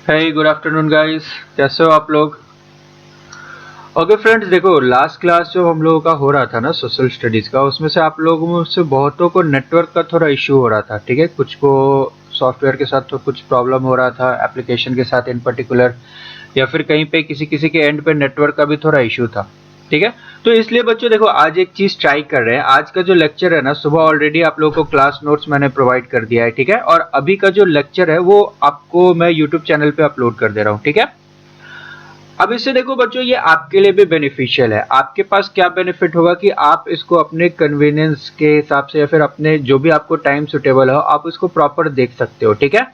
हे good afternoon guys, कैसे हो आप लोग। ओके फ्रेंड्स, देखो लास्ट क्लास जो हम लोगों का हो रहा था ना सोशल स्टडीज का, उसमें से आप लोगों में से बहुतों को नेटवर्क का थोड़ा इशू हो रहा था। ठीक है, कुछ को सॉफ्टवेयर के साथ तो कुछ प्रॉब्लम हो रहा था, एप्लीकेशन के साथ इन पर्टिकुलर, या फिर कहीं पे किसी किसी के एंड पे नेटवर्क का भी थोड़ा इशू था। ठीक है, तो इसलिए बच्चों देखो आज एक चीज ट्राई कर रहे हैं। आज का जो लेक्चर है ना, सुबह ऑलरेडी आप लोगों को क्लास नोट्स मैंने प्रोवाइड कर दिया है। ठीक है, और अभी का जो लेक्चर है वो आपको मैं यूट्यूब चैनल पे अपलोड कर दे रहा हूँ। ठीक है, अब इससे देखो बच्चों ये आपके लिए भी बेनिफिशियल है। आपके पास क्या बेनिफिट होगा कि आप इसको अपने कन्वीनियंस के हिसाब से या फिर अपने जो भी आपको टाइम सुटेबल हो आप इसको प्रॉपर देख सकते हो। ठीक है,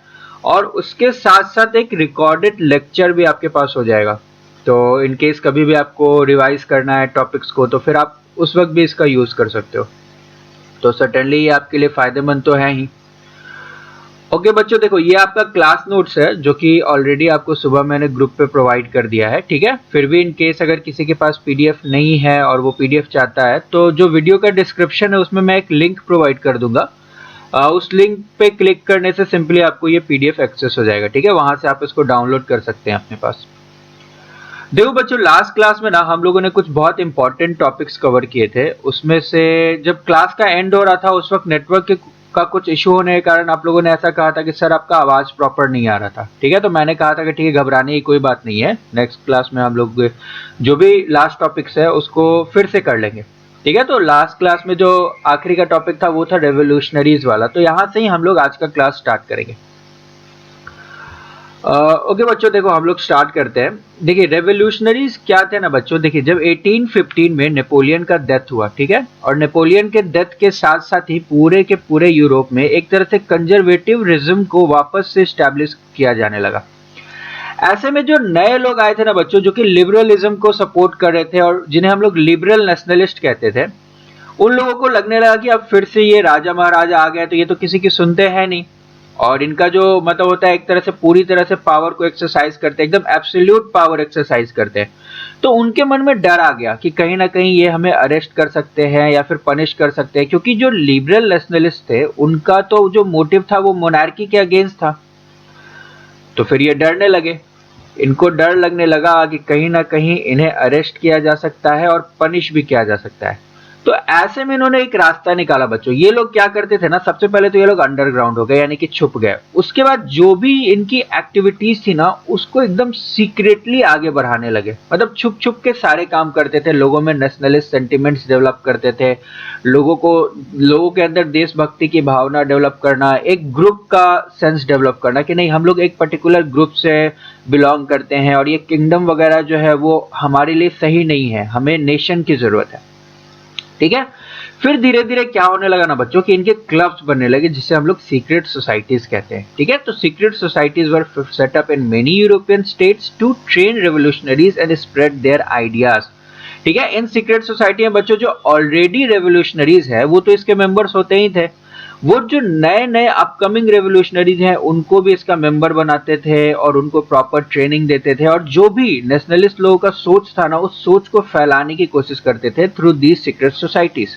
और उसके साथ साथ एक रिकॉर्डेड लेक्चर भी आपके पास हो जाएगा। तो इन केस कभी भी आपको रिवाइज करना है टॉपिक्स को तो फिर आप उस वक्त भी इसका यूज कर सकते हो। तो सर्टेनली ये आपके लिए फायदेमंद तो है ही। ओके बच्चों, देखो ये आपका क्लास नोट्स है जो कि ऑलरेडी आपको सुबह मैंने ग्रुप पे प्रोवाइड कर दिया है। ठीक है, फिर भी इन केस अगर किसी के पास पीडीएफ नहीं है और वो पीडीएफ चाहता है तो जो वीडियो का डिस्क्रिप्शन है उसमें मैं एक लिंक प्रोवाइड कर दूंगा। उस लिंक पे क्लिक करने से सिंपली आपको ये पीडीएफ एक्सेस हो जाएगा। ठीक है, वहां से आप इसको डाउनलोड कर सकते हैं अपने पास। देखो बच्चों लास्ट क्लास में ना हम लोगों ने कुछ बहुत इंपॉर्टेंट टॉपिक्स कवर किए थे। उसमें से जब क्लास का एंड हो रहा था उस वक्त नेटवर्क का कुछ इशू होने के कारण आप लोगों ने ऐसा कहा था कि सर आपका आवाज प्रॉपर नहीं आ रहा था। ठीक है, तो मैंने कहा था कि ठीक है घबराने की कोई बात नहीं है, नेक्स्ट क्लास में हम लोग जो भी लास्ट टॉपिक्स है उसको फिर से कर लेंगे। ठीक है, तो लास्ट क्लास में जो आखिरी का टॉपिक था वो था रेवोल्यूशनरीज वाला, तो यहां से ही हम लोग आज का क्लास स्टार्ट करेंगे। ओके बच्चों, देखो हम लोग स्टार्ट करते हैं। देखिए रेवोल्यूशनरीज क्या थे ना बच्चों, देखिए जब 1815 में नेपोलियन का डेथ हुआ, ठीक है, और नेपोलियन के डेथ के साथ साथ ही पूरे के पूरे यूरोप में एक तरह से कंजर्वेटिव रिज्म को वापस से स्टैब्लिश किया जाने लगा। ऐसे में जो नए लोग आए थे ना बच्चों, जो कि लिबरलिज्म को सपोर्ट कर रहे थे और जिन्हें हम लोग लिबरल नेशनलिस्ट कहते थे, उन लोगों को लगने लगा कि अब फिर से ये राजा महाराजा आ गए तो ये तो किसी की सुनते हैं नहीं, और इनका जो मतलब होता है एक तरह से पूरी तरह से पावर को एक्सरसाइज करते हैं, एकदम एब्सोल्यूट पावर एक्सरसाइज करते हैं। तो उनके मन में डर आ गया कि कहीं ना कहीं ये हमें अरेस्ट कर सकते हैं या फिर पनिश कर सकते हैं, क्योंकि जो लिबरल नेशनलिस्ट थे उनका तो जो मोटिव था वो मोनार्की के अगेंस्ट था। तो फिर ये डरने लगे, इनको डर लगने लगा कि कहीं ना कहीं इन्हें अरेस्ट किया जा सकता है और पनिश भी किया जा सकता है। तो ऐसे में इन्होंने एक रास्ता निकाला बच्चों। ये लोग क्या करते थे ना, सबसे पहले तो ये लोग अंडरग्राउंड हो गए यानी कि छुप गए। उसके बाद जो भी इनकी एक्टिविटीज थी ना उसको एकदम सीक्रेटली आगे बढ़ाने लगे, मतलब छुप छुप के सारे काम करते थे, लोगों में नेशनलिस्ट सेंटिमेंट्स डेवलप करते थे, लोगों के अंदर देशभक्ति की भावना डेवलप करना, एक ग्रुप का सेंस डेवलप करना कि नहीं हम लोग एक पर्टिकुलर ग्रुप से बिलोंग करते हैं और ये किंगडम वगैरह जो है वो हमारे लिए सही नहीं है, हमें नेशन की जरूरत है। ठीक है, फिर धीरे धीरे क्या होने लगा ना बच्चों कि इनके क्लब्स बनने लगे जिसे हम लोग सीक्रेट सोसाइटीज कहते हैं। ठीक है, तो secret societies were set up in many European states to train revolutionaries and spread their ideas. ठीक है, इन सीक्रेट सोसाइटी में बच्चों जो ऑलरेडी रेवोल्यूशनरीज है वो तो इसके मेंबर्स होते ही थे, वो जो नए नए अपकमिंग रेवोल्यूशनरीज हैं उनको भी इसका मेंबर बनाते थे और उनको प्रॉपर ट्रेनिंग देते थे, और जो भी नेशनलिस्ट लोगों का सोच था ना उस सोच को फैलाने की कोशिश करते थे थ्रू दीज सीक्रेट सोसाइटीज।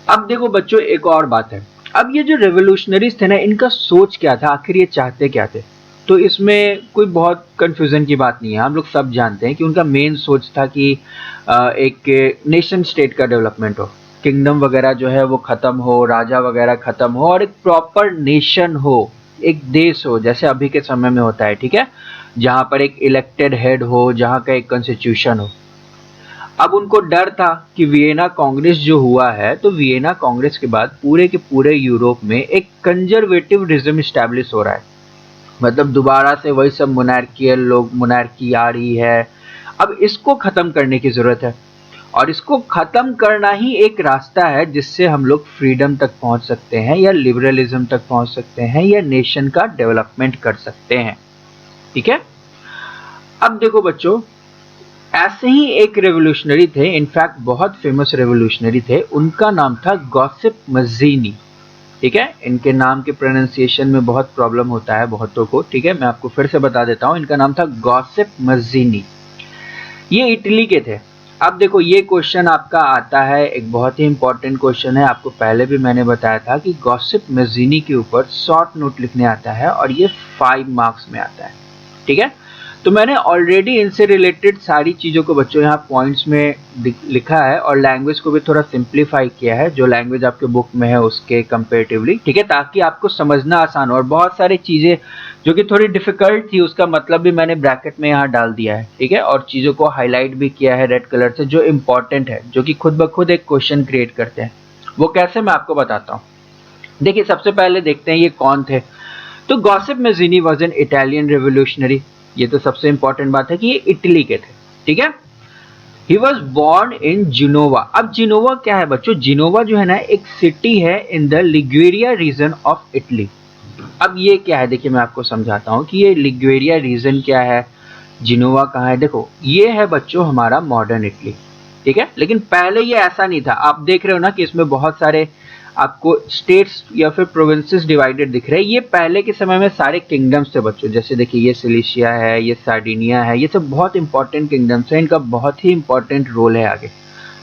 अब देखो बच्चों एक और बात है, अब ये जो रेवोल्यूशनरीज थे ना इनका सोच क्या था, आखिर ये चाहते क्या थे। तो इसमें कोई बहुत कंफ्यूजन की बात नहीं है, हम लोग सब जानते हैं कि उनका मेन सोच था कि एक नेशन स्टेट का डेवलपमेंट हो, किंगडम वगैरह जो है वो खत्म हो, राजा वगैरह खत्म हो और एक प्रॉपर नेशन हो, एक देश हो जैसे अभी के समय में होता है। ठीक है, जहां पर एक इलेक्टेड हेड हो, जहां का एक कॉन्स्टिट्यूशन हो। अब उनको डर था कि वियना कांग्रेस जो हुआ है तो वियना कांग्रेस के बाद पूरे के पूरे यूरोप में एक कंजर्वेटिव रिज्म स्टैब्लिश हो रहा है, मतलब दोबारा से वही सब मोनार्कियल लोग, मोनार्की आ रही है। अब इसको खत्म करने की जरूरत है और इसको खत्म करना ही एक रास्ता है जिससे हम लोग फ्रीडम तक पहुंच सकते हैं या लिबरलिज्म तक पहुंच सकते हैं या नेशन का डेवलपमेंट कर सकते हैं। ठीक है, अब देखो बच्चों ऐसे ही एक रेवोल्यूशनरी थे, इनफैक्ट बहुत फेमस रेवोल्यूशनरी थे, उनका नाम था गॉसिप मज़ीनी। ठीक है, इनके नाम के प्रोनाउंसिएशन में बहुत प्रॉब्लम होता है बहुतों को। ठीक है, मैं आपको फिर से बता देता हूं, इनका नाम था गॉसिप मज़ीनी। ये इटली के थे अब देखो ये क्वेश्चन आपका आता है, एक बहुत ही इंपॉर्टेंट क्वेश्चन है, आपको पहले भी मैंने बताया था कि गॉसिप मैगजीनी के ऊपर शॉर्ट नोट लिखने आता है और ये 5 मार्क्स में आता है, ठीक है। तो मैंने ऑलरेडी इनसे रिलेटेड सारी चीज़ों को बच्चों यहाँ पॉइंट्स में लिखा है और लैंग्वेज को भी थोड़ा सिंप्लीफाई किया है जो लैंग्वेज आपके बुक में है उसके कंपेरेटिवली, ठीक है, ताकि आपको समझना आसान हो। और बहुत सारी चीज़ें जो कि थोड़ी डिफिकल्ट थी उसका मतलब भी मैंने ब्रैकेट में यहाँ डाल दिया है, ठीक है, और चीज़ों को हाईलाइट भी किया है रेड कलर से जो इंपॉर्टेंट है, जो कि खुद ब खुद एक क्वेश्चन क्रिएट करते हैं। वो कैसे, मैं आपको बताता हूँ। देखिए सबसे पहले देखते हैं ये कौन थे। तो Giuseppe Mazzini was an Italian revolutionary, ये तो सबसे इंपॉर्टेंट बात है कि ये इटली के थे, ठीक है। He was born in Genoa. अब जिनोवा क्या है बच्चों, जिनोवा जो है ना एक सिटी है in the Liguria region of Italy. अब ये क्या है, देखिए मैं आपको समझाता हूँ कि ये लिग्वेरिया रीजन क्या है, जिनोवा कहाँ है। देखो ये है बच्चों हमारा मॉडर्न इटली, ठीक है, लेकिन पहले ये ऐसा नहीं था। आप देख रहे हो ना कि इसमें बहुत सारे आपको स्टेट्स या फिर प्रोविंसेस डिवाइडेड दिख रहे हैं। ये पहले के समय में सारे किंगडम्स थे बच्चों, जैसे देखिए ये सिलिशिया है, ये सार्डिनिया है, ये सब बहुत इंपॉर्टेंट किंगडम्स हैं, इनका बहुत ही इंपॉर्टेंट रोल है। आगे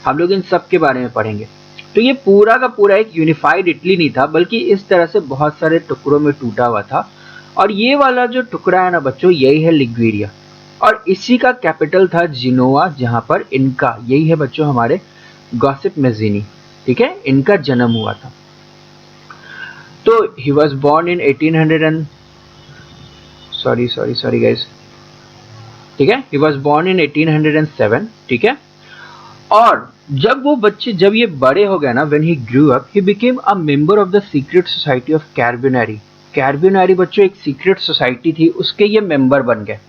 हम लोग इन सब के बारे में पढ़ेंगे। तो ये पूरा का पूरा एक यूनिफाइड इटली नहीं था, बल्कि इस तरह से बहुत सारे टुकड़ों में टूटा हुआ था। और ये वाला जो टुकड़ा है ना बच्चों, यही है लिग्वेरिया, और इसी का कैपिटल था जिनोवा, जहां पर इनका यही है बच्चों हमारे गॉसिप मैगजीनी, ठीक है, इनका जन्म हुआ था। तो ही was born in 1800 sorry guys, ठीक है, ही वॉज बॉर्न इन 1807, ठीक है। और जब ये बड़े हो गए ना, when he grew up he became a member of the secret society of Carbonari. Carbonari बच्चों एक सीक्रेट सोसाइटी थी, उसके ये मेंबर बन गए,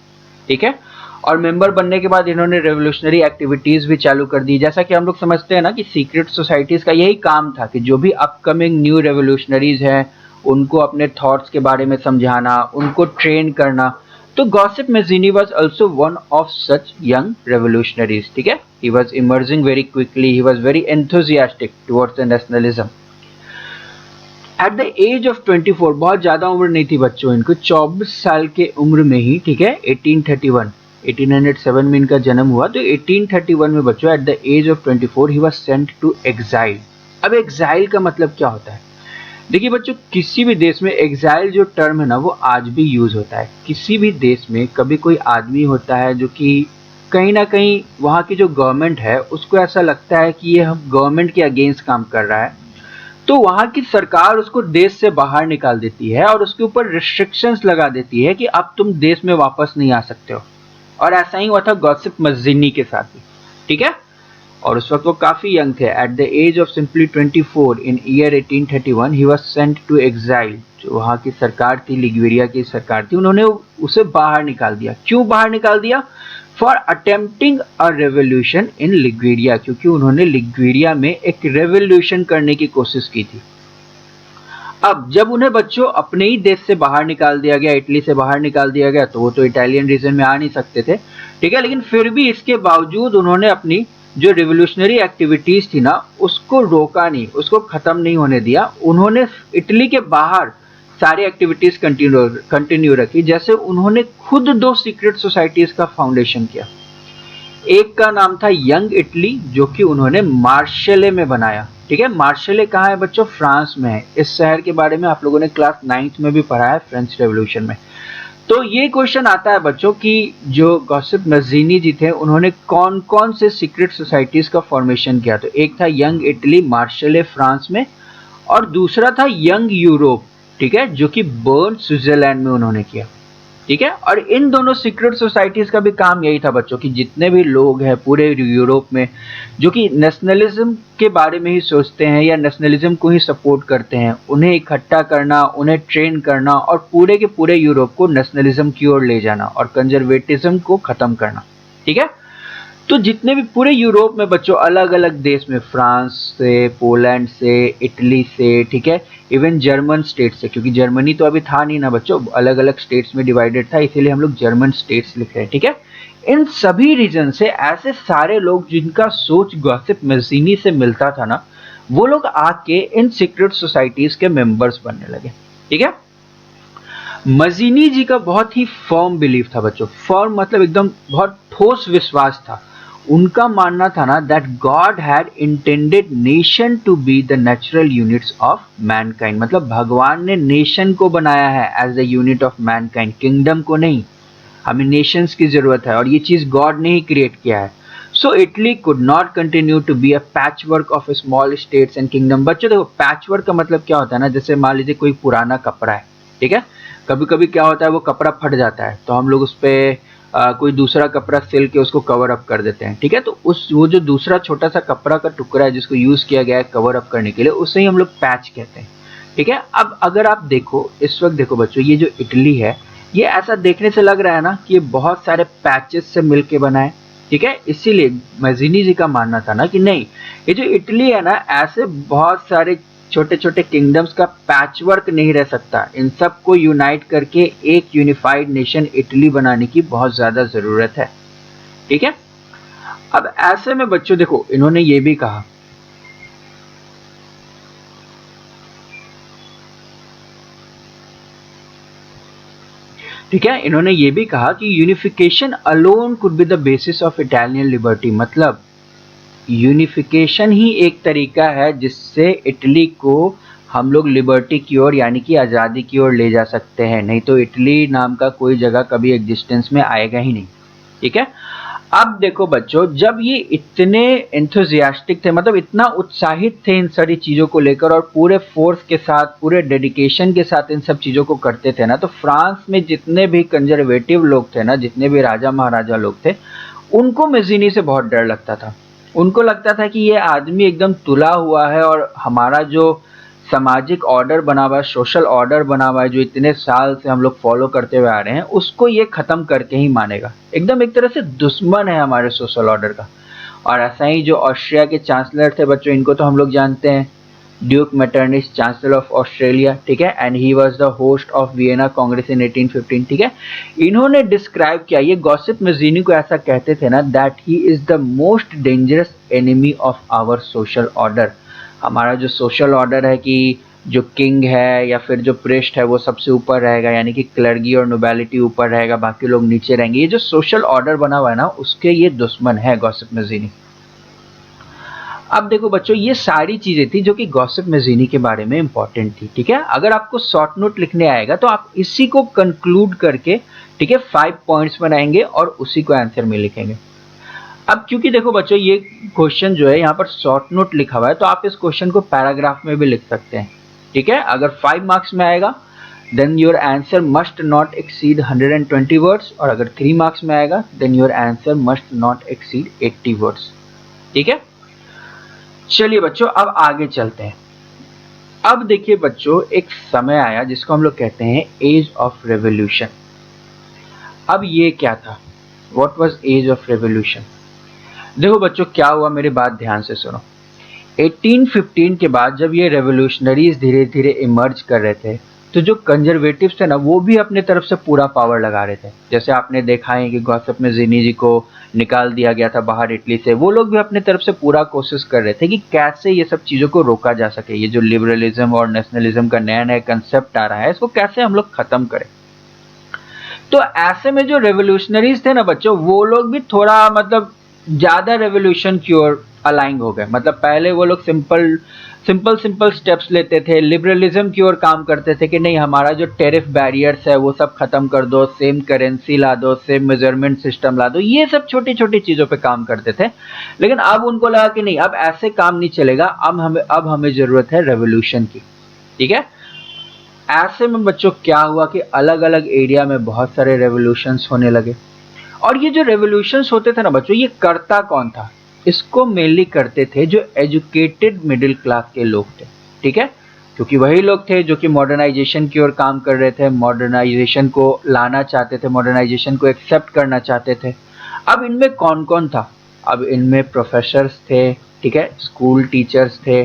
ठीक है। और मेंबर बनने के बाद इन्होंने रेवोल्यूशनरी एक्टिविटीज भी चालू कर दी। जैसा कि हम लोग समझते हैं ना कि सीक्रेट सोसाइटीज का यही काम था कि जो भी अपकमिंग न्यू रेवोल्यूशनरीज हैं उनको अपने थॉट्स के बारे में समझाना, उनको ट्रेन करना। तो Giuseppe Mazzini was also one of such young revolutionaries, ठीक है। He was emerging very quickly, he was very enthusiastic towards the nationalism. At the age of 24, बहुत ज्यादा उम्र नहीं थी बच्चों इनको, 24 साल के उम्र में ही, ठीक है, 1807 में इनका जन्म हुआ। तो 1831 में बच्चों at the age of 24 he was sent to exile. अब एग्जाइल का मतलब क्या होता है, देखिए बच्चों किसी भी देश में एग्जाइल जो टर्म है ना वो आज भी यूज होता है। किसी भी देश में कभी कोई आदमी होता है जो कि कहीं ना कहीं वहाँ की जो गवर्नमेंट है उसको ऐसा लगता है कि ये हम गवर्नमेंट के अगेंस्ट काम कर रहा है, तो वहाँ की सरकार उसको देश से बाहर निकाल देती है और उसके ऊपर रिस्ट्रिक्शंस लगा देती है कि अब तुम देश में वापस नहीं आ सकते हो। और ऐसा ही हुआ था गॉसिप मैगजीनी के साथ भी, ठीक है। और उस वक्त वो काफी यंग थे। At the age of simply 24 in year 1831 he was sent to exile. जो वहाँ की सरकार थी, लिग्वेरिया की सरकार थी, उन्होंने उसे बाहर निकाल दिया। क्यों बाहर निकाल दिया? For attempting a revolution in Liguria, क्योंकि उन्होंने लिग्वेरिया में एक रेवोल्यूशन करने की कोशिश की थी। अब जब उन्हें बच्चों अपने ही देश से बाहर निकाल दिया गया, इटली से बाहर निकाल दिया गया, तो वो तो इटालियन रीजन में आ नहीं सकते थे, ठीक है, लेकिन फिर भी इसके बावजूद उन्होंने अपनी जो रिवोल्यूशनरी एक्टिविटीज थी ना उसको रोका नहीं, उसको खत्म नहीं होने दिया। उन्होंने इटली के बाहर सारी एक्टिविटीज कंटिन्यू रखी। जैसे उन्होंने खुद 2 सीक्रेट सोसाइटीज का फाउंडेशन किया। एक का नाम था यंग इटली, जो कि उन्होंने मार्शेले में बनाया, ठीक है। मार्शेले कहाँ है बच्चों? फ्रांस में है। इस शहर के बारे में आप लोगों ने क्लास 9th में भी पढ़ा है, फ्रेंच रेवोल्यूशन में। तो ये क्वेश्चन आता है बच्चों कि जो गॉसिप मैगजीनी जी थे उन्होंने कौन कौन से सीक्रेट सोसाइटीज का फॉर्मेशन किया। तो एक था यंग इटली, मार्शेले फ्रांस में, और दूसरा था यंग यूरोप, ठीक है, जो कि बर्न स्विट्जरलैंड में उन्होंने किया, ठीक है। और इन दोनों सीक्रेट सोसाइटीज का भी काम यही था बच्चों कि जितने भी लोग हैं पूरे यूरोप में जो कि नेशनलिज्म के बारे में ही सोचते हैं या नेशनलिज्म को ही सपोर्ट करते हैं, उन्हें इकट्ठा करना, उन्हें ट्रेन करना और पूरे के पूरे यूरोप को नेशनलिज्म की ओर ले जाना और कंजर्वेटिज्म को खत्म करना, ठीक है। तो जितने भी पूरे यूरोप में बच्चों अलग अलग देश में, फ्रांस से, पोलैंड से, इटली से, ठीक है, इवन जर्मन स्टेट से, क्योंकि जर्मनी तो अभी था नहीं ना बच्चों, अलग अलग स्टेट्स में डिवाइडेड था, इसीलिए हम लोग जर्मन स्टेट्स लिख रहे हैं, ठीक है। इन सभी रीजन से ऐसे सारे लोग जिनका सोच गॉसिप मैगजीनी से मिलता था ना, वो लोग आके इन सीक्रेट सोसाइटीज के मेंबर्स बनने लगे, ठीक है। मैगजीनी जी का बहुत ही फर्म बिलीफ था बच्चों। फर्म मतलब एकदम बहुत ठोस विश्वास था। उनका मानना था ना that God had intended nation to be the natural units of mankind, मतलब भगवान ने नेशन को बनाया है as the unit of mankind, kingdom को नहीं। हमें नेशंस की जरूरत है और ये चीज गॉड ने ही क्रिएट किया है। So Italy could not continue to be a patchwork of small states and kingdom. बच्चों देखो पैचवर्क का मतलब क्या होता है ना, जैसे मान लीजिए कोई पुराना कपड़ा है, ठीक है, कभी कभी क्या होता है वो कपड़ा फट जाता है तो हम लोग उस पे कोई दूसरा कपड़ा सिल के उसको कवर अप कर देते हैं, ठीक है, तो उस वो जो दूसरा छोटा सा कपड़ा का टुकड़ा है जिसको यूज किया गया है कवर अप करने के लिए, उसे ही हम लोग पैच कहते हैं, ठीक है। अब अगर आप देखो इस वक्त देखो बच्चों, ये जो इटली है ये ऐसा देखने से लग रहा है ना कि ये बहुत सारे पैचेस से मिलके बना है, ठीक है। इसीलिए मजीनी जी का मानना था ना कि नहीं, ये जो इटली है ना ऐसे बहुत सारे छोटे छोटे किंगडम्स का पैचवर्क नहीं रह सकता, इन सब को यूनाइट करके एक यूनिफाइड नेशन इटली बनाने की बहुत ज्यादा जरूरत है, ठीक है। अब ऐसे में बच्चों देखो इन्होंने ये भी कहा, ठीक है, इन्होंने ये भी कहा कि unification alone could be the basis of Italian liberty, मतलब यूनिफिकेशन ही एक तरीका है जिससे इटली को हम लोग लिबर्टी की ओर यानी कि आज़ादी की ओर ले जा सकते हैं, नहीं तो इटली नाम का कोई जगह कभी एग्जिस्टेंस में आएगा ही नहीं, ठीक है। अब देखो बच्चों, जब ये इतने एंथुजियास्टिक थे, मतलब इतना उत्साहित थे इन सारी चीज़ों को लेकर और पूरे फोर्स के साथ पूरे डेडिकेशन के साथ इन सब चीज़ों को करते थे ना, तो फ्रांस में जितने भी कंजर्वेटिव लोग थे ना, जितने भी राजा महाराजा लोग थे, उनको मेज़ीनी से बहुत डर लगता था। उनको लगता था कि ये आदमी एकदम तुला हुआ है और हमारा जो सामाजिक ऑर्डर बना हुआ है, सोशल ऑर्डर बना हुआ है जो इतने साल से हम लोग फॉलो करते हुए आ रहे हैं, उसको ये खत्म करके ही मानेगा। एकदम एक तरह से दुश्मन है हमारे सोशल ऑर्डर का। और ऐसा ही जो ऑस्ट्रिया के चांसलर थे बच्चों, इनको तो हम लोग जानते हैं, Duke Metternich, chancellor of Australia, ठीक है, and he was the host of Vienna Congress in 1815, ठीक है। इन्होंने डिस्क्राइब किया, ये गॉसिप मेज़ीनी को ऐसा कहते थे ना that he is the most dangerous enemy of our social order. हमारा जो सोशल ऑर्डर है कि जो किंग है या फिर जो प्रेस्ट है वो सबसे ऊपर रहेगा, यानी कि क्लर्गी और नोबेलिटी ऊपर रहेगा, बाकी लोग नीचे रहेंगे, ये जो सोशल ऑर्डर बना हुआ है ना उसके ये दुश्मन है गॉसिप मेज़ीनी। अब देखो बच्चों, ये सारी चीजें थी जो कि गॉसिप मेज़ीनी के बारे में इंपॉर्टेंट थी, ठीक है। अगर आपको शॉर्ट नोट लिखने आएगा तो आप इसी को कंक्लूड करके, ठीक है, 5 पॉइंट्स बनाएंगे और उसी को आंसर में लिखेंगे। अब क्योंकि देखो बच्चों ये क्वेश्चन जो है यहाँ पर शॉर्ट नोट लिखा हुआ है तो आप इस क्वेश्चन को पैराग्राफ में भी लिख सकते हैं, ठीक है। अगर 5 मार्क्स में आएगा then your answer must not exceed 120 words, और अगर 3 मार्क्स में आएगा then your answer must not exceed 80 words, ठीक है। चलिए बच्चों अब आगे चलते हैं। अब देखिए बच्चों, एक समय आया जिसको हम लोग कहते हैं एज ऑफ रेवोल्यूशन। अब ये क्या था, what was age of revolution? देखो बच्चों क्या हुआ, मेरी बात ध्यान से सुनो। 1815 के बाद जब ये रेवोल्यूशनरीज धीरे धीरे इमर्ज कर रहे थे तो जो कंजर्वेटिव्स थे ना वो भी अपने तरफ से पूरा पावर लगा रहे थे। जैसे आपने देखा है कि गॉसिप मेज़ीनी जी को निकाल दिया गया था बाहर इटली से, वो लोग भी अपने तरफ से पूरा कोशिश कर रहे थे कि कैसे ये सब चीज़ों को रोका जा सके। ये जो लिबरलिज्म और नेशनलिज्म का नया नया कंसेप्ट आ रहा है इसको कैसे हम लोग खत्म करें। तो ऐसे में जो रेवोल्यूशनरीज थे ना बच्चों, वो लोग भी थोड़ा मतलब ज्यादा रेवोल्यूशन की ओर अलाइन हो गए। मतलब पहले वो लोग सिंपल स्टेप्स लेते थे, लिबरलिज्म की ओर काम करते थे कि नहीं हमारा जो टेरिफ बैरियर्स है वो सब खत्म कर दो, सेम करेंसी ला दो, सेम मेजरमेंट सिस्टम ला दो, ये सब छोटी छोटी चीजों पे काम करते थे। लेकिन अब उनको लगा कि नहीं अब ऐसे काम नहीं चलेगा, अब हमें जरूरत है रेवोल्यूशन की, ठीक है। ऐसे में बच्चों क्या हुआ कि अलग अलग एरिया में बहुत सारे रेवोल्यूशंस होने लगे। और ये जो रेवोल्यूशंस होते थे ना बच्चों, ये करता कौन था? इसको मेनली करते थे जो एजुकेटेड मिडिल क्लास के लोग थे, ठीक है, क्योंकि वही लोग थे जो कि मॉडर्नाइजेशन की ओर काम कर रहे थे, मॉडर्नाइजेशन को लाना चाहते थे, मॉडर्नाइजेशन को एक्सेप्ट करना चाहते थे। अब इनमें कौन कौन था? अब इनमें प्रोफेसर्स थे, ठीक है, स्कूल टीचर्स थे,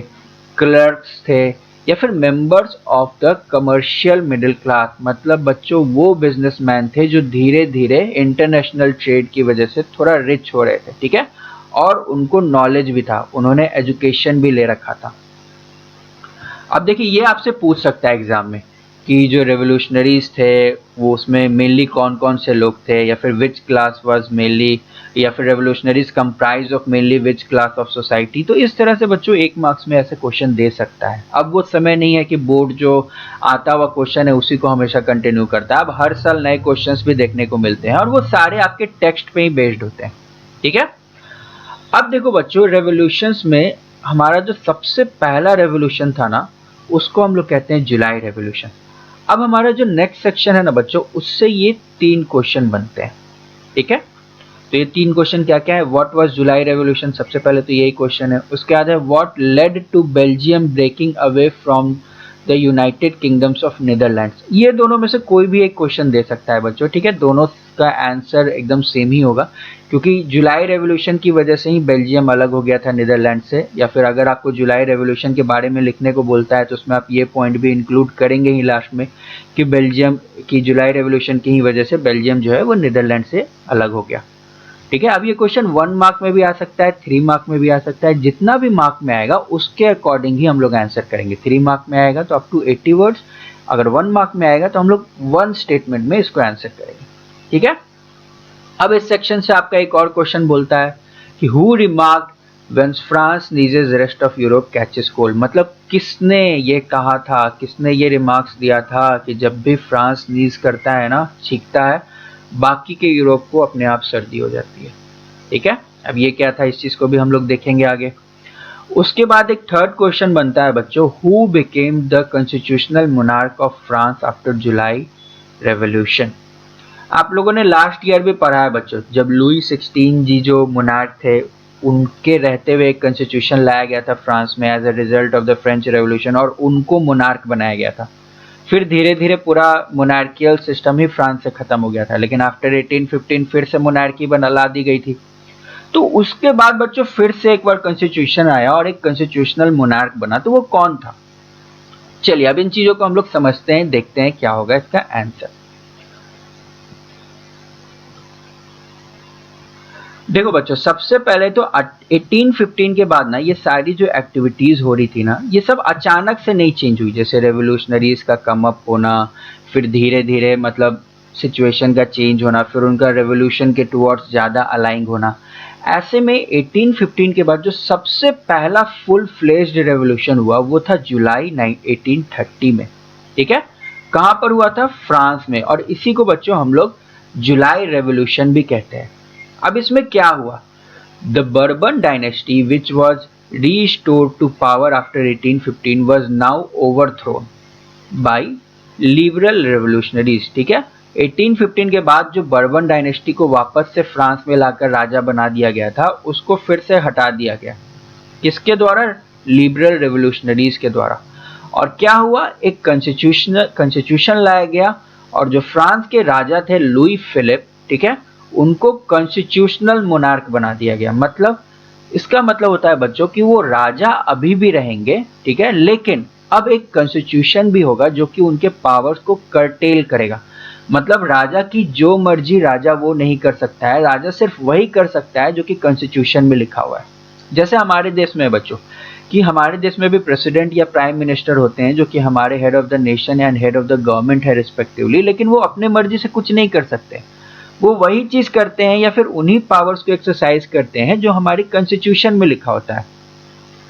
क्लर्क्स थे, या फिर members of the commercial middle class. मतलब बच्चों वो बिजनेसमैन थे जो धीरे धीरे इंटरनेशनल ट्रेड की वजह से थोड़ा रिच हो रहे थे, ठीक है, और उनको नॉलेज भी था, उन्होंने एजुकेशन भी ले रखा था। अब देखिए ये आपसे पूछ सकता है एग्जाम में कि जो रेवोल्यूशनरीज थे वो उसमें मेनली कौन कौन से लोग थे, या फिर विच क्लास वाज मेनली, या फिर revolutionaries comprise of mainly which class of society. तो इस तरह से बच्चों 1 मार्क्स में ऐसे क्वेश्चन दे सकता है। अब वो समय नहीं है कि बोर्ड जो आता हुआ क्वेश्चन है उसी को हमेशा कंटिन्यू करता है। अब हर साल नए क्वेश्चंस भी देखने को मिलते हैं और वो सारे आपके टेक्स्ट पे ही बेस्ड होते हैं, ठीक है। अब देखो बच्चों, रेवोल्यूशंस में हमारा जो सबसे पहला रेवोल्यूशन था ना, उसको हम लोग कहते हैं जुलाई रेवोल्यूशन। अब हमारा जो नेक्स्ट सेक्शन है ना बच्चों, उससे ये 3 क्वेश्चन बनते हैं, ठीक है। तो ये 3 क्वेश्चन क्या क्या है? व्हाट वाज जुलाई रेवोल्यूशन, सबसे पहले तो यही क्वेश्चन है। उसके बाद है what led to Belgium breaking away from the United Kingdoms of Netherlands. ये दोनों में से कोई भी एक क्वेश्चन दे सकता है बच्चों, ठीक है। दोनों का आंसर एकदम सेम ही होगा, क्योंकि जुलाई रेवोल्यूशन की वजह से ही बेल्जियम अलग हो गया था नीदरलैंड से। या फिर अगर आपको जुलाई रेवोल्यूशन के बारे में लिखने को बोलता है तो उसमें आप ये पॉइंट भी इंक्लूड करेंगे ही लास्ट में, कि बेल्जियम की जुलाई रेवोल्यूशन की ही वजह से बेल्जियम जो है वो नीदरलैंड से अलग हो गया, ठीक है। अब ये क्वेश्चन 1 मार्क में भी आ सकता है, 3 मार्क में भी आ सकता है। जितना भी मार्क में आएगा उसके अकॉर्डिंग ही हम लोग आंसर करेंगे। 3 मार्क में आएगा तो अप टू 80 वर्ड्स, अगर 1 मार्क में आएगा तो हम लोग 1 स्टेटमेंट में इसको आंसर करेंगे, ठीक है। अब इस सेक्शन से आपका एक और क्वेश्चन बोलता है कि who remark when France sneezes rest of Europe catches cold. मतलब किसने ये कहा था, किसने ये रिमार्क्स दिया था कि जब भी फ्रांस नीज करता है ना, छींकता है, बाकी के यूरोप को अपने आप सर्दी हो जाती है, ठीक है। अब ये क्या था, इस चीज को भी हम लोग देखेंगे आगे। उसके बाद एक थर्ड क्वेश्चन बनता है बच्चों, who became the constitutional monarch of France after July revolution. आप लोगों ने लास्ट ईयर भी पढ़ा है बच्चों, जब लुई 16 जी जो मोनार्क थे, उनके रहते हुए एक कॉन्स्टिट्यूशन लाया गया था फ्रांस में as a result of the French revolution, और उनको मोनार्क बनाया गया था। फिर धीरे धीरे पूरा मोनार्कियल सिस्टम ही फ्रांस से खत्म हो गया था, लेकिन आफ्टर 1815 फिर से मोनार्की ला दी गई थी। तो उसके बाद बच्चों फिर से एक बार कॉन्स्टिट्यूशन आया और एक कॉन्स्टिट्यूशनल मोनार्क बना, तो वो कौन था? चलिए अब इन चीजों को हम लोग समझते हैं, देखते हैं क्या होगा इसका आंसर। देखो बच्चों, सबसे पहले तो 1815 के बाद ना ये सारी जो एक्टिविटीज हो रही थी ना, ये सब अचानक से नहीं चेंज हुई। जैसे रेवोल्यूशनरीज का कम अप होना, फिर धीरे धीरे मतलब सिचुएशन का चेंज होना, फिर उनका रेवोल्यूशन के टुवर्ड्स ज़्यादा अलाइंग होना। ऐसे में 1815 के बाद जो सबसे पहला फुल फ्लेज्ड रेवोल्यूशन हुआ वो था जुलाई 1830 में, ठीक है। कहाँ पर हुआ था? फ्रांस में, और इसी को बच्चों हम लोग जुलाई रेवोल्यूशन भी कहते हैं। अब इसमें क्या हुआ? The bourbon dynasty which was restored to power after 1815 was now overthrown by liberal revolutionaries, ठीक है। 1815 के बाद जो बर्बन डायनेस्टी को वापस से फ्रांस में लाकर राजा बना दिया गया था, उसको फिर से हटा दिया गया। किसके द्वारा? लिबरल रेवोल्यूशनरीज के द्वारा। और क्या हुआ? एक कॉन्स्टिट्यूशन लाया गया, और जो फ्रांस के राजा थे लुई फिलिप, ठीक है, उनको कॉन्स्टिट्यूशनल मोनार्क बना दिया गया। मतलब इसका मतलब होता है बच्चों कि वो राजा अभी भी रहेंगे, ठीक है, लेकिन अब एक कॉन्स्टिट्यूशन भी होगा जो कि उनके पावर्स को कर्टेल करेगा। मतलब राजा की जो मर्जी राजा वो नहीं कर सकता है, राजा सिर्फ वही कर सकता है जो कि कॉन्स्टिट्यूशन में लिखा हुआ है। जैसे हमारे देश में बच्चों, कि हमारे देश में भी प्रेसिडेंट या प्राइम मिनिस्टर होते हैं जो कि हमारे head of the nation and head of the government है रिस्पेक्टिवली, लेकिन वो अपने मर्जी से कुछ नहीं कर सकते। वो वही चीज करते हैं या फिर उन्हीं पावर्स को एक्सरसाइज करते हैं जो हमारी कॉन्स्टिट्यूशन में लिखा होता है।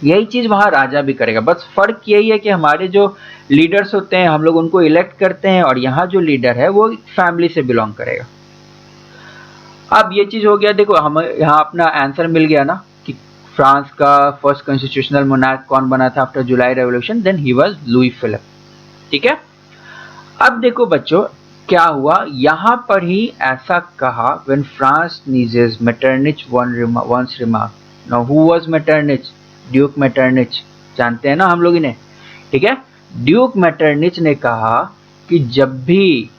यही चीज वहां राजा भी करेगा। बस फर्क यही है कि हमारे जो लीडर्स होते हैं हम लोग उनको इलेक्ट करते हैं, और यहाँ जो लीडर है वो फैमिली से बिलोंग करेगा। अब ये चीज हो गया। देखो हम यहाँ अपना आंसर मिल गया ना कि फ्रांस का फर्स्ट कॉन्स्टिट्यूशनल मोनार्क कौन बना था after July revolution, then he was Louis Philippe, ठीक है। अब देखो बच्चों क्या हुआ, यहां पर ही ऐसा कहा, when France sneezes Metternich once remark. Now who was Metternich? Duke Metternich, जानते हैं ना हम लोग इन्हें, ठीक है। ड्यूक मेटरनिच ने कहा कि जब भी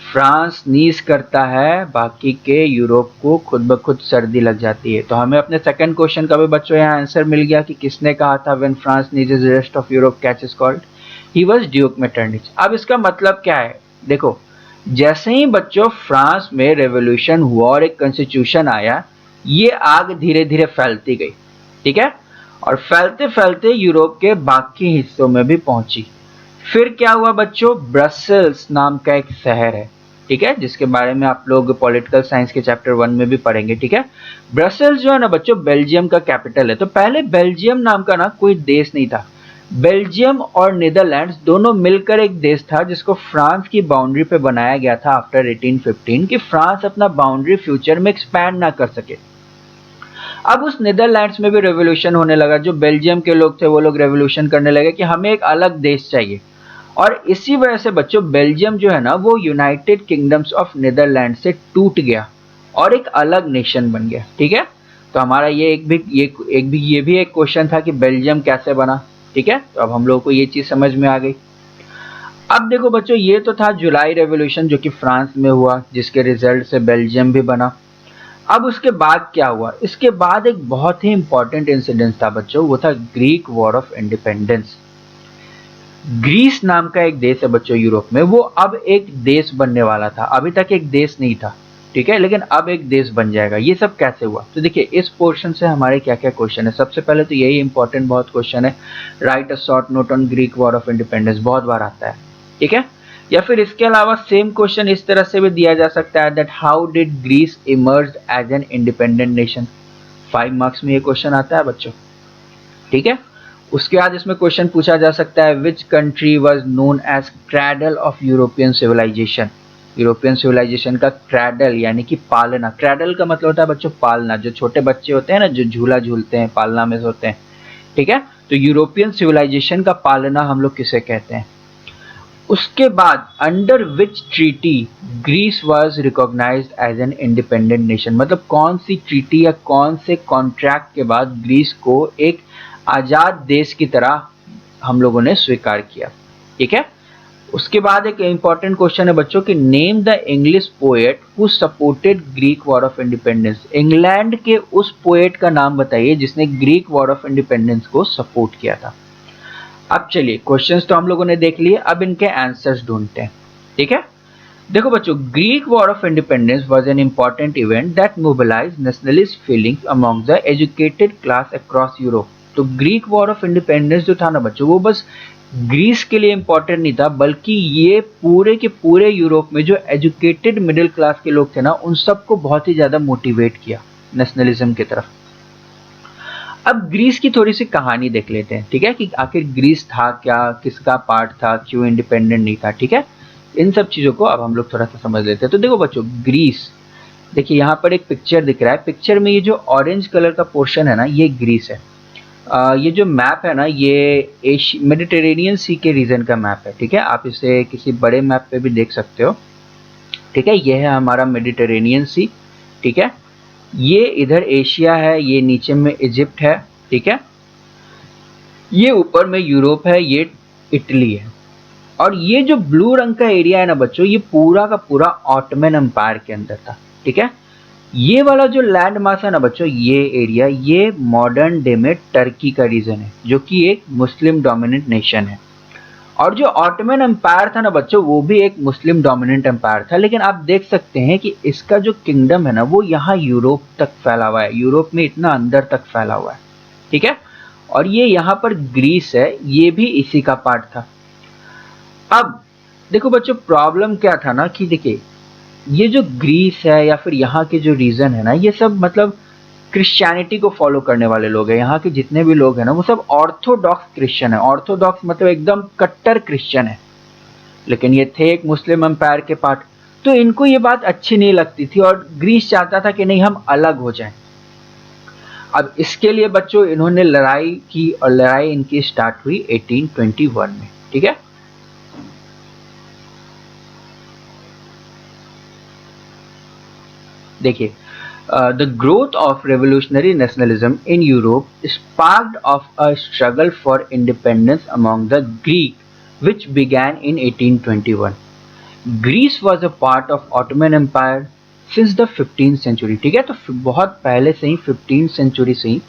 फ्रांस नीज करता है, बाकी के यूरोप को खुद ब खुद सर्दी लग जाती है। तो हमें अपने सेकंड क्वेश्चन का भी बच्चों यहाँ आंसर मिल गया कि किसने कहा था when France sneezes rest of Europe catches cold, he was Duke Metternich. अब इसका मतलब क्या है? देखो जैसे ही बच्चों फ्रांस में रेवोल्यूशन हुआ और एक कॉन्स्टिट्यूशन आया, ये आग धीरे धीरे फैलती गई, ठीक है, और फैलते फैलते यूरोप के बाकी हिस्सों में भी पहुंची। फिर क्या हुआ बच्चों, ब्रसेल्स नाम का एक शहर है, ठीक है, जिसके बारे में आप लोग पॉलिटिकल साइंस के चैप्टर 1 में भी पढ़ेंगे, ठीक है। ब्रसेल्स जो है ना बच्चों बेल्जियम का कैपिटल है। तो पहले बेल्जियम नाम का ना कोई देश नहीं था। बेल्जियम और नीदरलैंड्स दोनों मिलकर एक देश था जिसको फ्रांस की बाउंड्री पे बनाया गया था आफ्टर 1815 कि फ्रांस अपना बाउंड्री फ्यूचर में एक्सपैंड ना कर सके। अब उस नीदरलैंड्स में भी रेवोल्यूशन होने लगा। जो बेल्जियम के लोग थे वो लोग रेवोल्यूशन करने लगे कि हमें एक अलग देश चाहिए, और इसी वजह से बच्चों बेल्जियम जो है ना वो यूनाइटेड किंगडम्स ऑफ नीदरलैंड से टूट गया और एक अलग नेशन बन गया, ठीक है। तो हमारा ये भी एक क्वेश्चन था कि बेल्जियम कैसे बना, ठीक है। तो अब हम लोगों को ये चीज समझ में आ गई। अब देखो बच्चों, ये तो था जुलाई रेवोल्यूशन जो कि फ्रांस में हुआ, जिसके रिजल्ट से बेल्जियम भी बना। अब उसके बाद क्या हुआ, इसके बाद एक बहुत ही इंपॉर्टेंट इंसिडेंट था बच्चों, वो था Greek war of independence. Greece नाम का एक देश है बच्चों यूरोप में, वो अब एक देश बनने वाला था। अभी तक एक देश नहीं था, ठीक है, लेकिन अब एक देश बन जाएगा। ये सब कैसे हुआ, तो देखिए इस पोर्शन से हमारे क्या क्या क्वेश्चन है। सबसे पहले तो यही इंपॉर्टेंट बहुत क्वेश्चन है, right a short note on Greek war of independence, बहुत बार आता है, ठीक है। या फिर इसके अलावा सेम क्वेश्चन इस तरह से भी दिया जा सकता है, that how did Greece emerge as an independent nation. 5 marks में ये क्वेश्चन आता है बच्चों, ठीक है। उसके बाद इसमें क्वेश्चन पूछा जा सकता है, which country was known as cradle of European civilisation. European civilisation का क्रैडल यानी कि पालना, क्रैडल का मतलब होता है बच्चों पालना, जो छोटे बच्चे होते हैं ना जो झूला झूलते हैं, पालना में सोते हैं, ठीक है। तो यूरोपियन सिविलाइजेशन का पालना हम लोग किसे कहते हैं। उसके बाद under which treaty Greece was recognised as an independent nation, मतलब कौन सी ट्रीटी या कौन से कॉन्ट्रैक्ट के बाद ग्रीस को एक आजाद देश की तरह हम लोगों ने स्वीकार किया, ठीक है। उसके बाद एक इंपॉर्टेंट क्वेश्चन है बच्चों कि name the English poet who supported Greek war of independence. England के उस पोएट का नाम बताइए जिसने ग्रीक वॉर ऑफ इंडिपेंडेंस को सपोर्ट किया था। अब चलिए क्वेश्चंस तो हम लोगों ने देख लिए, अब इनके आंसर्स ढूंढते हैं, ठीक है। देखो बच्चों, Greek war of independence was an important event that mobilised nationalist feelings among the educated class across Europe. तो ग्रीक वॉर ऑफ इंडिपेंडेंस जो था ना बच्चों, वो बस ग्रीस के लिए इंपॉर्टेंट नहीं था, बल्कि ये पूरे के पूरे यूरोप में जो एजुकेटेड मिडिल क्लास के लोग थे ना, उन सबको बहुत ही ज्यादा मोटिवेट किया नेशनलिज्म की तरफ। अब ग्रीस की थोड़ी सी कहानी देख लेते हैं, ठीक है, कि आखिर ग्रीस था क्या, किसका पार्ट था, क्यों इंडिपेंडेंट नहीं था, ठीक है। इन सब चीजों को अब हम लोग थोड़ा सा समझ लेते हैं। तो देखो बच्चों, ग्रीस, देखिए यहाँ पर एक पिक्चर दिख रहा है, पिक्चर में ये जो ऑरेंज कलर का पोर्शन है ना, ये ग्रीस है। ये जो मैप है ना, ये मेडिटेरेनियन सी के रीजन का मैप है, ठीक है। आप इसे किसी बड़े मैप पे भी देख सकते हो, ठीक है। ये है हमारा मेडिटेरेनियन सी, ठीक है। ये इधर एशिया है, ये नीचे में इजिप्ट है, ठीक है। ये ऊपर में यूरोप है, ये इटली है। और ये जो ब्लू रंग का एरिया है ना बच्चों, ये पूरा का पूरा ऑटोमन एम्पायर के अंदर था, ठीक है। ये वाला जो लैंड मास है ना बच्चों, ये एरिया, ये मॉडर्न डे में टर्की का रीजन है, जो कि एक मुस्लिम डोमिनेंट नेशन है। और जो ऑटोमन एम्पायर था ना बच्चों, वो भी एक मुस्लिम डोमिनेंट एम्पायर था, लेकिन आप देख सकते हैं कि इसका जो किंगडम है ना, वो यहाँ यूरोप तक फैला हुआ है, यूरोप में इतना अंदर तक फैला हुआ है, ठीक है। और ये यहाँ पर ग्रीस है, ये भी इसी का पार्ट था। अब देखो बच्चों, प्रॉब्लम क्या था ना कि देखिए, ये जो ग्रीस है या फिर यहाँ के जो रीजन है ना, ये सब मतलब क्रिश्चियनिटी को फॉलो करने वाले लोग हैं। यहाँ के जितने भी लोग हैं ना, वो सब ऑर्थोडॉक्स क्रिश्चियन है। ऑर्थोडॉक्स मतलब एकदम कट्टर क्रिश्चियन है, लेकिन ये थे एक मुस्लिम एम्पायर के पार्ट। तो इनको ये बात अच्छी नहीं लगती थी और ग्रीस चाहता था कि नहीं, हम अलग हो जाएं। अब इसके लिए बच्चों इन्होंने लड़ाई की, और लड़ाई इनकी स्टार्ट हुई 1821 में, ठीक है। देखिए, the growth of revolutionary nationalism in Europe sparked off a struggle for independence among the Greek, which began in 1821. Greece was a part of Ottoman Empire since the 15th century, ठीक है। तो बहुत पहले से ही 15th century से ही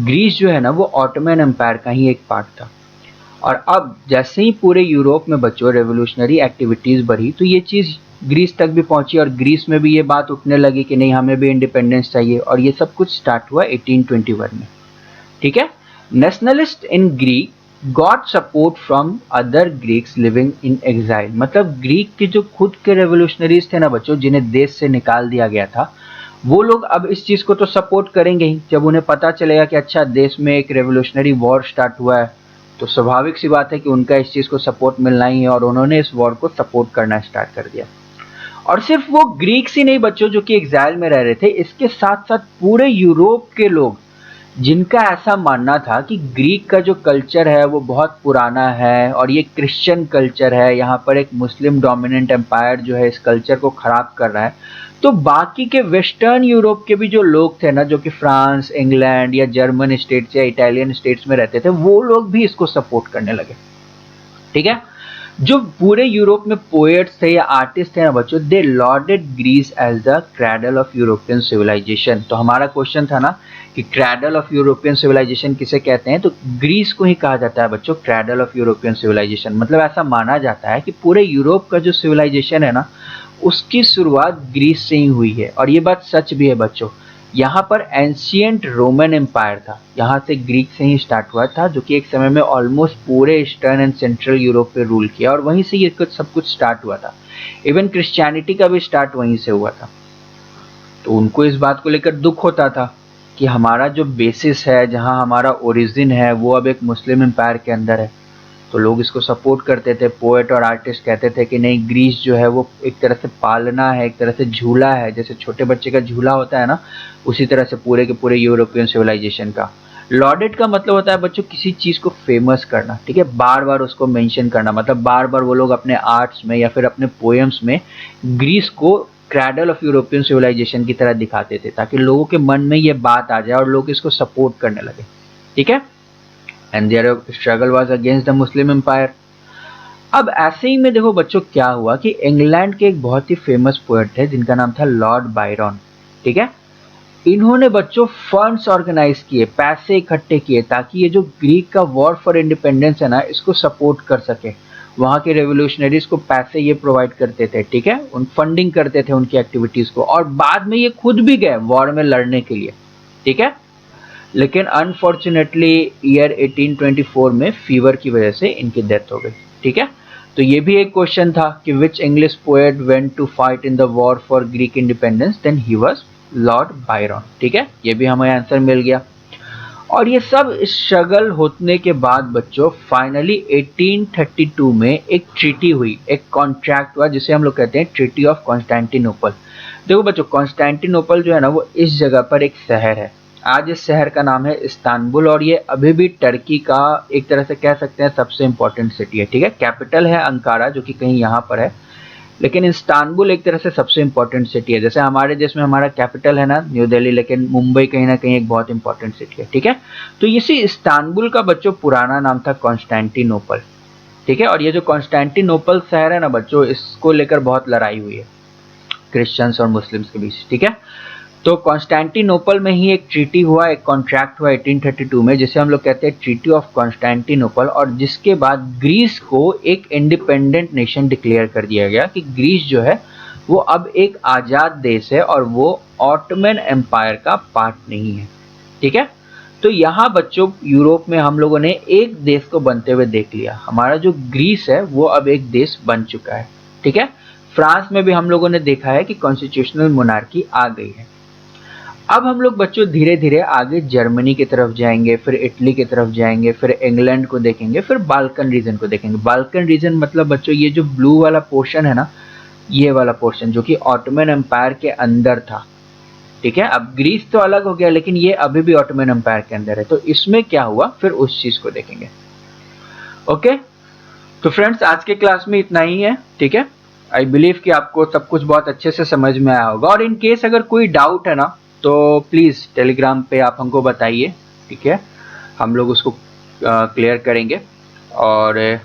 Greece जो है ना, वो ऑटोमन एम्पायर का ही एक पार्ट था। और अब जैसे ही पूरे यूरोप में बच्चों रेवोल्यूशनरी एक्टिविटीज बढ़ी, तो ये चीज ग्रीस तक भी पहुंची और ग्रीस में भी ये बात उठने लगी कि नहीं, हमें भी इंडिपेंडेंस चाहिए। और ये सब कुछ स्टार्ट हुआ 1821 में, ठीक है। Nationalist in Greek got support from other Greeks living in exile. मतलब ग्रीक के जो खुद के रेवोल्यूशनरीज थे ना बच्चों, जिन्हें देश से निकाल दिया गया था, वो लोग अब इस चीज को तो सपोर्ट करेंगे ही। जब उन्हें पता चलेगा कि अच्छा देश में एक रेवोल्यूशनरी वॉर स्टार्ट हुआ है, तो स्वाभाविक सी बात है कि उनका इस चीज को सपोर्ट मिलना ही है, और उन्होंने इस वॉर को सपोर्ट करना स्टार्ट कर दिया। और सिर्फ वो ग्रीक्स ही नहीं बच्चों जो कि एग्जाइल में रह रहे थे, इसके साथ साथ पूरे यूरोप के लोग, जिनका ऐसा मानना था कि ग्रीक का जो कल्चर है वो बहुत पुराना है और ये क्रिश्चियन कल्चर है, यहाँ पर एक मुस्लिम डोमिनेंट एम्पायर जो है इस कल्चर को खराब कर रहा है। तो बाकी के वेस्टर्न यूरोप के भी जो लोग थे ना, जो कि फ्रांस, इंग्लैंड या जर्मन स्टेट्स या इटालियन स्टेट्स में रहते थे, वो लोग भी इसको सपोर्ट करने लगे। ठीक है, जो पूरे यूरोप में पोएट्स थे या आर्टिस्ट थे ना बच्चों, they lauded Greece as the cradle of European civilization. तो हमारा क्वेश्चन था ना कि क्रैडल ऑफ यूरोपियन सिविलाइजेशन किसे कहते हैं, तो ग्रीस को ही कहा जाता है बच्चों क्रैडल ऑफ यूरोपियन सिविलाइजेशन। मतलब ऐसा माना जाता है कि पूरे यूरोप का जो सिविलाइजेशन है ना, उसकी शुरुआत ग्रीस से ही हुई है। और ये बात सच भी है बच्चों। यहाँ पर एंशियंट रोमन एम्पायर था, यहाँ से ग्रीक से ही स्टार्ट हुआ था, जो कि एक समय में ऑलमोस्ट पूरे ईस्टर्न एंड सेंट्रल यूरोप पे रूल किया, और वहीं से ये सब कुछ स्टार्ट हुआ था। इवन क्रिश्चियनिटी का भी स्टार्ट वहीं से हुआ था। तो उनको इस बात को लेकर दुख होता था कि हमारा जो बेसिस है, जहाँ हमारा ओरिजिन है, वो अब एक मुस्लिम एम्पायर के अंदर है। तो लोग इसको सपोर्ट करते थे। पोएट और आर्टिस्ट कहते थे कि नहीं, ग्रीस जो है वो एक तरह से पालना है, एक तरह से झूला है, जैसे छोटे बच्चे का झूला होता है ना, उसी तरह से पूरे के पूरे यूरोपियन सिविलाइजेशन का। लॉर्डेड का मतलब होता है बच्चों किसी चीज को फेमस करना। ठीक है, बार बार उसको मेंशन करना, मतलब बार बार वो लोग अपने आर्ट्स में या फिर अपने पोएम्स में ग्रीस को क्रैडल ऑफ यूरोपियन सिविलाइजेशन की तरह दिखाते थे, ताकि लोगों के मन में ये बात आ जाए और लोग इसको सपोर्ट करने लगे। ठीक है, and their struggle was against the Muslim empire. अब ऐसे ही में देखो बच्चों क्या हुआ कि इंग्लैंड के एक बहुत ही फेमस पोएट थे जिनका नाम था लॉर्ड बायरन। ठीक है, इन्होंने बच्चों फंड्स ऑर्गेनाइज किए, पैसे इकट्ठे किए, ताकि ये जो ग्रीक का वॉर फॉर इंडिपेंडेंस है ना, इसको सपोर्ट कर सके। वहां के रेवोल्यूशनरीज को पैसे ये प्रोवाइड करते थे। ठीक है, उन फंडिंग करते थे उनकी एक्टिविटीज को, और बाद में ये खुद भी गए वॉर में लड़ने के लिए। ठीक है, लेकिन अनफॉर्चुनेटली ईयर 1824 में फीवर की वजह से इनकी डेथ हो गई। ठीक है, तो ये भी एक क्वेश्चन था कि which English poet went to fight in the war for Greek independence, then he was Lord Byron. ठीक है, ये भी हमें आंसर मिल गया। और ये सब स्ट्रगल होने के बाद बच्चों फाइनली 1832 में एक ट्रीटी हुई, एक कॉन्ट्रैक्ट हुआ, जिसे हम लोग कहते हैं ट्रीटी ऑफ कॉन्स्टेंटिनोपल। देखो बच्चों, कॉन्स्टेंटिनोपल जो है ना, वो इस जगह पर एक शहर है। आज इस शहर का नाम है इस्तांबुल, और ये अभी भी टर्की का एक तरह से कह सकते हैं सबसे इंपॉर्टेंट सिटी है। ठीक है, कैपिटल है अंकारा, जो कि कहीं यहाँ पर है, लेकिन इस्तांबुल एक तरह से सबसे इंपॉर्टेंट सिटी है। जैसे हमारे देश में हमारा कैपिटल है ना न्यू दिल्ली, लेकिन मुंबई कहीं ना कहीं एक बहुत इंपॉर्टेंट सिटी है। ठीक है, तो इसी इस्तांबुल का बच्चों पुराना नाम था कॉन्स्टेंटिनोपल। ठीक है, और ये जो कॉन्स्टेंटिनोपल शहर है ना बच्चों, इसको लेकर बहुत लड़ाई हुई है क्रिश्चियंस और मुस्लिम्स के बीच। ठीक है, तो कॉन्स्टेंटिनोपल में ही एक ट्रीटी हुआ, एक कॉन्ट्रैक्ट हुआ 1832 में, जिसे हम लोग कहते हैं ट्रीटी ऑफ कॉन्स्टेंटिनोपल, और जिसके बाद ग्रीस को एक इंडिपेंडेंट नेशन डिक्लेयर कर दिया गया कि ग्रीस जो है वो अब एक आज़ाद देश है और वो ऑटोमन एम्पायर का पार्ट नहीं है। ठीक है, तो यहाँ बच्चों यूरोप में हम लोगों ने एक देश को बनते हुए देख लिया। हमारा जो ग्रीस है वो अब एक देश बन चुका है। ठीक है, फ्रांस में भी हम लोगों ने देखा है कि कॉन्स्टिट्यूशनल मोनार्की आ गई है। अब हम लोग बच्चों धीरे धीरे आगे जर्मनी की तरफ जाएंगे, फिर इटली की तरफ जाएंगे, फिर इंग्लैंड को देखेंगे, फिर बाल्कन रीजन को देखेंगे। बाल्कन रीजन मतलब बच्चों ये जो ब्लू वाला पोर्शन है ना, ये वाला पोर्शन जो कि ऑटोमन एम्पायर के अंदर था। ठीक है, अब ग्रीस तो अलग हो गया, लेकिन ये अभी भी ऑटोमन एम्पायर के अंदर है। तो इसमें क्या हुआ फिर उस चीज को देखेंगे। ओके, तो फ्रेंड्स आज के क्लास में इतना ही है। ठीक है, आई बिलीव कि आपको सब कुछ बहुत अच्छे से समझ में आया होगा, और इन केस अगर कोई डाउट है ना, तो प्लीज़ टेलीग्राम पे आप हमको बताइए। ठीक है, हम लोग उसको क्लियर करेंगे, और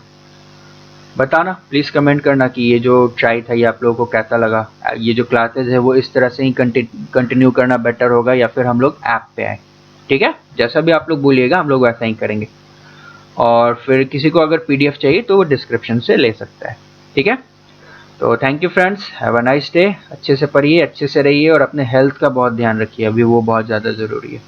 बताना प्लीज़ कमेंट करना कि ये जो ट्राई था ये आप लोगों को कैसा लगा। ये जो क्लासेज है वो इस तरह से ही कंटिन्यू करना बेटर होगा, या फिर हम लोग ऐप पे आए। ठीक है, जैसा भी आप लोग बोलिएगा हम लोग वैसा ही करेंगे। और फिर किसी को अगर PDF चाहिए तो वो डिस्क्रिप्शन से ले सकता है। ठीक है, तो thank you friends, have a nice day. अच्छे से पढ़िए, अच्छे से रहिए, और अपने हेल्थ का बहुत ध्यान रखिए, अभी वो बहुत ज़्यादा ज़रूरी है।